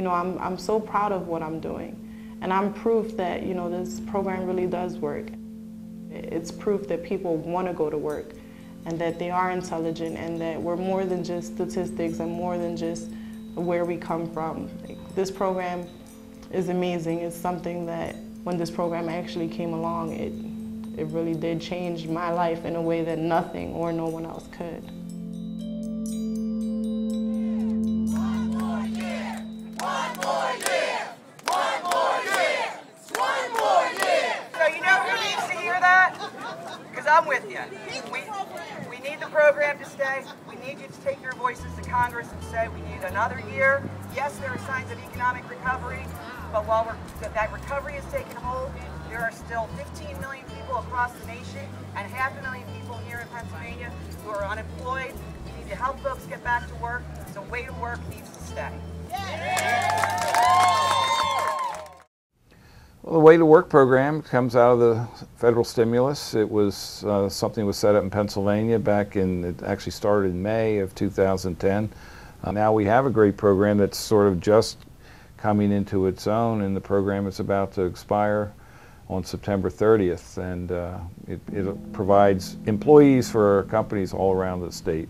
I'm so proud of what I'm doing. And I'm proof that, this program really does work. It's proof that people want to go to work and that they are intelligent and that we're more than just statistics and more than just where we come from. This program is amazing. It's something that when this program actually came along, it really did change my life in a way that nothing or no one else could. I'm with you. We need the program to stay. We need you to take your voices to Congress and say we need another year. Yes, there are signs of economic recovery, but while that recovery is taking hold, there are still 15 million people across the nation and 500,000 people here in Pennsylvania who are unemployed. We need to help folks get back to work, so Way to Work needs to stay. Well, the Way to Work program comes out of the federal stimulus. It was something that was set up in Pennsylvania it actually started in May of 2010. Now we have a great program that's sort of just coming into its own, and the program is about to expire on September 30th. And it provides employees for companies all around the state.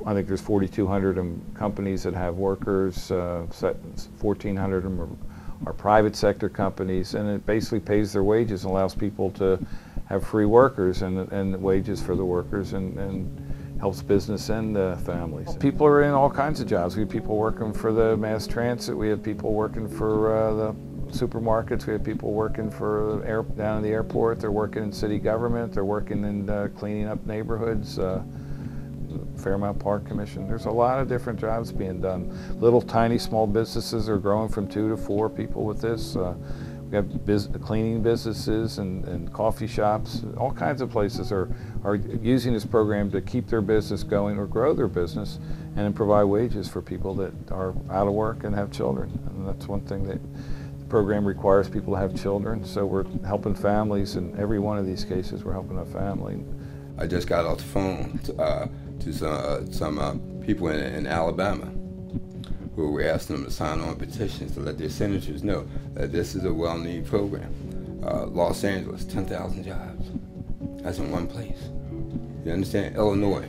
I think there's 4,200 companies that have workers, 1,400 of them are private sector companies, and it basically pays their wages and allows people to have free workers and wages for the workers and helps business and families. People are in all kinds of jobs. We have people working for the mass transit, we have people working for the supermarkets, we have people working for down in the airport, they're working in city government, they're working in cleaning up neighborhoods. Fairmount Park Commission. There's a lot of different jobs being done. Little tiny small businesses are growing from 2 to 4 people with this. We have cleaning businesses and coffee shops. All kinds of places are using this program to keep their business going or grow their business and then provide wages for people that are out of work and have children. And that's one thing that the program requires people to have children. So we're helping families. In every one of these cases, we're helping a family. I just got off the phone to some people in Alabama who were asking them to sign on petitions to let their senators know that this is a well-needed program. Los Angeles, 10,000 jobs. That's in one place. You understand? Illinois,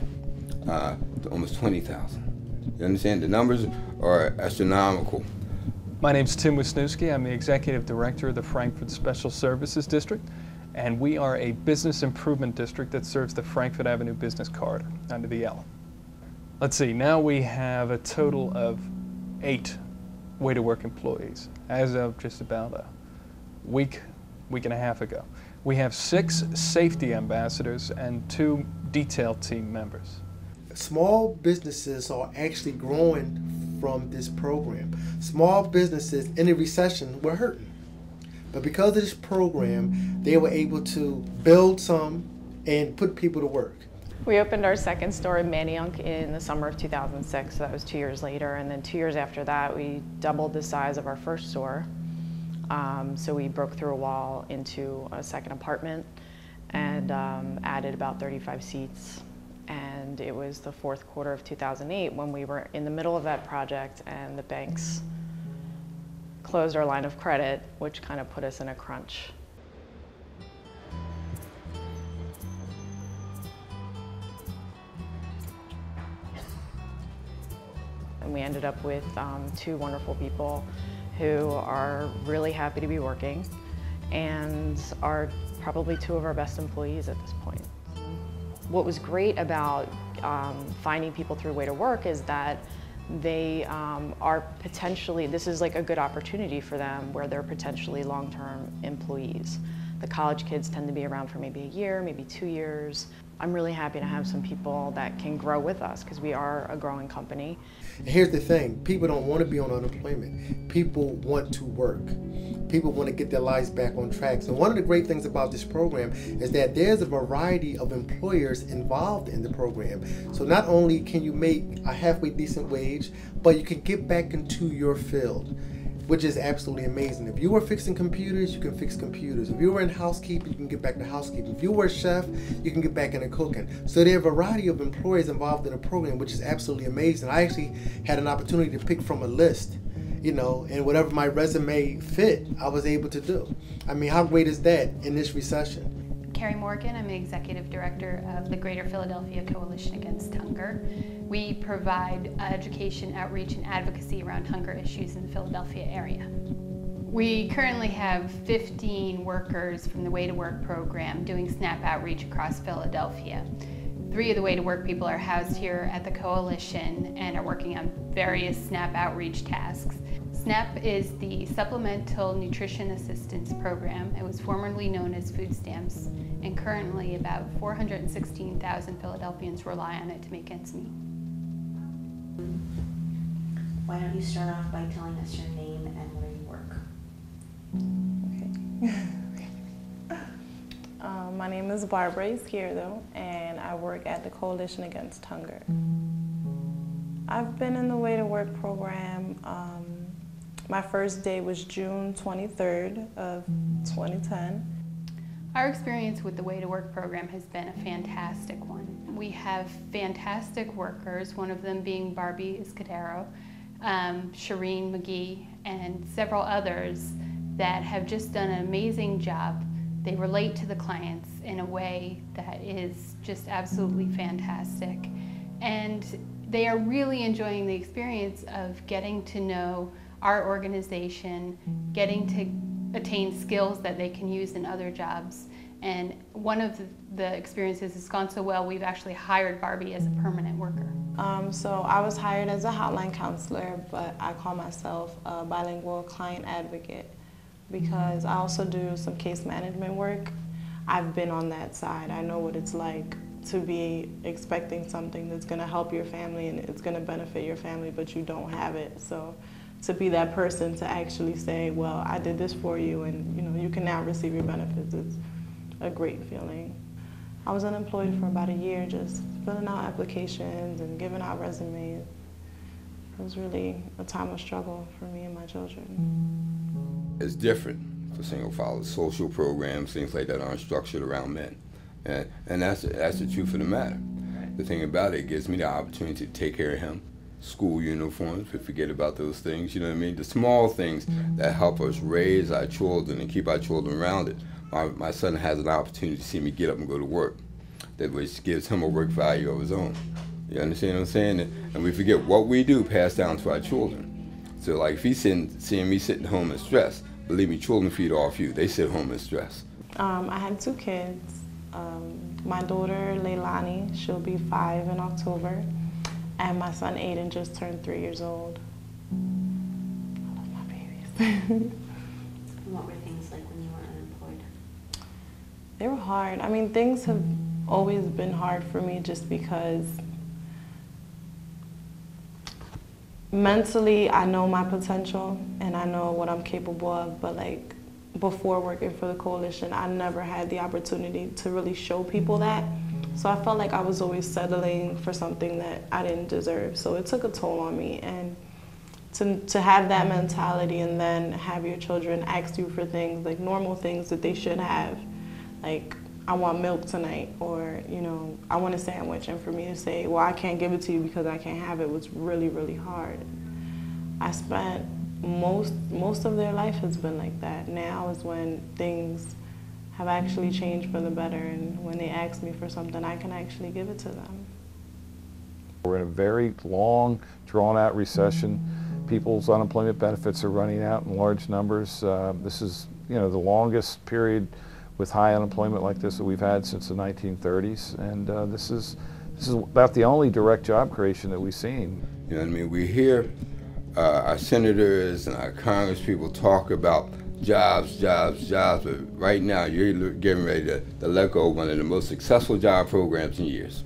almost 20,000. You understand? The numbers are astronomical. My name's Tim Wisniewski. I'm the Executive Director of the Frankfurt Special Services District, and we are a business improvement district that serves the Frankfurt Avenue Business Corridor under the L. Let's see, now we have a total of 8 Way to Work employees as of just about a week and a half ago. We have 6 safety ambassadors and 2 detail team members. Small businesses are actually growing from this program. Small businesses in a recession were hurting. But because of this program, they were able to build some and put people to work. We opened our second store in Manayunk in the summer of 2006, so that was 2 years later. And then 2 years after that, we doubled the size of our first store. So we broke through a wall into a second apartment and added about 35 seats. And it was the fourth quarter of 2008 when we were in the middle of that project and the banks closed our line of credit, which kind of put us in a crunch. And we ended up with 2 wonderful people who are really happy to be working and are probably 2 of our best employees at this point. What was great about finding people through Way to Work is that they are potentially, this is like a good opportunity for them where they're potentially long-term employees. The college kids tend to be around for maybe a year, maybe 2 years. I'm really happy to have some people that can grow with us because we are a growing company. And here's the thing, people don't want to be on unemployment. People want to work. People want to get their lives back on track. So one of the great things about this program is that there's a variety of employers involved in the program. So not only can you make a halfway decent wage, but you can get back into your field, which is absolutely amazing. If you were fixing computers, you can fix computers. If you were in housekeeping, you can get back to housekeeping. If you were a chef, you can get back into cooking. So there are a variety of employers involved in the program, which is absolutely amazing. I actually had an opportunity to pick from a list, you know, and whatever my resume fit, I was able to do. I mean, how great is that in this recession? Carrie Morgan, I'm the Executive Director of the Greater Philadelphia Coalition Against Hunger. We provide education, outreach, and advocacy around hunger issues in the Philadelphia area. We currently have 15 workers from the Way to Work program doing SNAP outreach across Philadelphia. 3 of the Way to Work people are housed here at the Coalition and are working on various SNAP outreach tasks. SNAP is the Supplemental Nutrition Assistance Program. It was formerly known as food stamps, and currently about 416,000 Philadelphians rely on it to make ends meet. Why don't you start off by telling us your name and where you work? Okay. My name is Barbara Izquierdo, and I work at the Coalition Against Hunger. I've been in the Way to Work program. My first day was June 23rd of 2010. Our experience with the Way to Work program has been a fantastic one. We have fantastic workers, one of them being Barbie Escudero, Shireen McGee, and several others that have just done an amazing job. They relate to the clients in a way that is just absolutely fantastic. And they are really enjoying the experience of getting to know our organization, getting to attain skills that they can use in other jobs. And one of the experiences has gone so well, we've actually hired Barbie as a permanent worker. So I was hired as a hotline counselor, but I call myself a bilingual client advocate because I also do some case management work. I've been on that side. I know what it's like to be expecting something that's gonna help your family and it's gonna benefit your family, but you don't have it. So to be that person to actually say, well, I did this for you and you know you can now receive your benefits, it's a great feeling. I was unemployed for about a year, just filling out applications and giving out resumes. It was really a time of struggle for me and my children. It's different for single fathers. Social programs, things like that aren't structured around men. And that's the truth of the matter. The thing about it gives me the opportunity to take care of him. School uniforms, we forget about those things, you know what I mean? The small things that help us raise our children and keep our children rounded. My son has an opportunity to see me get up and go to work, that which gives him a work value of his own. You understand what I'm saying? And we forget what we do pass down to our children. So like if he's seeing me sitting home and stressed, believe me, children feed off you. They sit home and stress. I had 2 kids. My daughter, Leilani, she'll be 5 in October. And my son, Aiden, just turned 3 years old. I love my babies. What were things like when you were unemployed? They were hard. I mean, things have always been hard for me just because mentally I know my potential and I know what I'm capable of, but like before working for the Coalition, I never had the opportunity to really show people that. So I felt like I was always settling for something that I didn't deserve. So it took a toll on me. And to have that mentality and then have your children ask you for things, like normal things that they should have, like, I want milk tonight, or, you know, I want a sandwich, and for me to say, well, I can't give it to you because I can't have it, was really, really hard. I spent most of their life has been like that. Now is when things have actually changed for the better, and when they ask me for something, I can actually give it to them. We're in a very long, drawn-out recession. People's unemployment benefits are running out in large numbers. This is, you know, the longest period with high unemployment like this that we've had since the 1930s, and this is about the only direct job creation that we've seen. You know what I mean? We hear our senators and our Congress people talk about jobs, but right now you're getting ready to let go of one of the most successful job programs in years.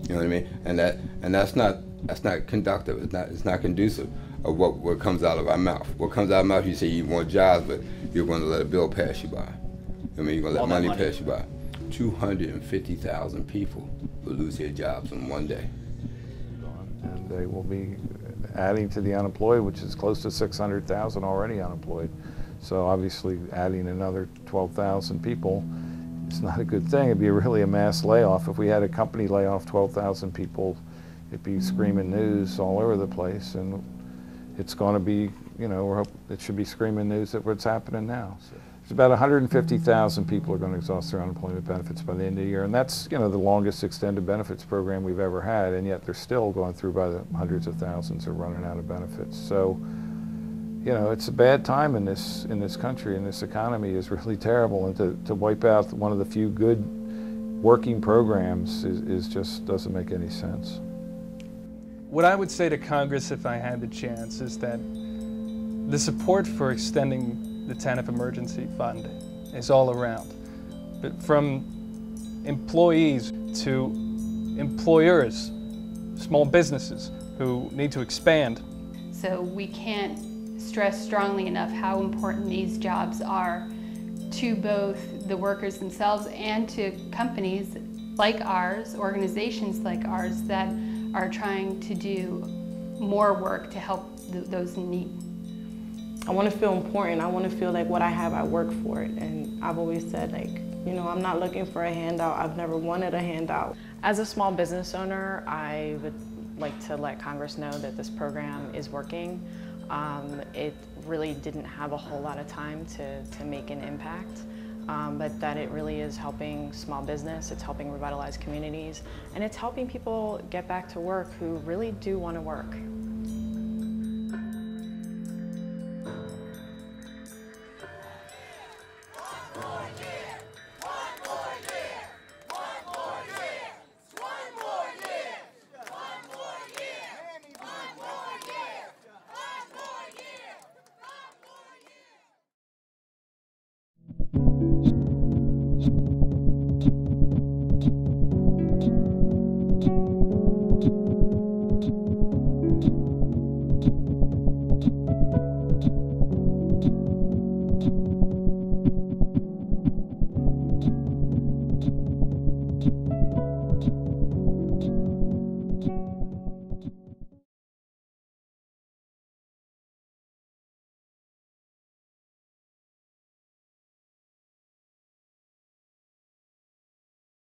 You know what I mean? And that's not conductive. It's not conducive of what comes out of our mouth. What comes out of our mouth, you say you want jobs, but you're going to let a bill pass you by. I mean, you're going to let money pass you by. 250,000 people will lose their jobs in one day. And they will be adding to the unemployed, which is close to 600,000 already unemployed. So obviously adding another 12,000 people is not a good thing. It'd be really a mass layoff. If we had a company lay off 12,000 people, it'd be screaming news all over the place, and it's going to be you know, it should be screaming news that what's happening now. So there's about 150,000 people are going to exhaust their unemployment benefits by the end of the year, and that's, you know, the longest extended benefits program we've ever had, and yet they're still going through by the hundreds of thousands are running out of benefits. So, you know, it's a bad time in this country, and this economy is really terrible, and to wipe out one of the few good working programs is just doesn't make any sense. What I would say to Congress if I had the chance is that the support for extending the TANF Emergency Fund is all around. But from employees to employers, small businesses who need to expand. So we can't stress strongly enough how important these jobs are to both the workers themselves and to companies like ours, organizations like ours that are trying to do more work to help those in need. I want to feel important. I want to feel like what I have, I work for it. And I've always said, like, you know, I'm not looking for a handout. I've never wanted a handout. As a small business owner, I would like to let Congress know that this program is working. It really didn't have a whole lot of time to make an impact, but that it really is helping small business, it's helping revitalize communities, and it's helping people get back to work who really do want to work.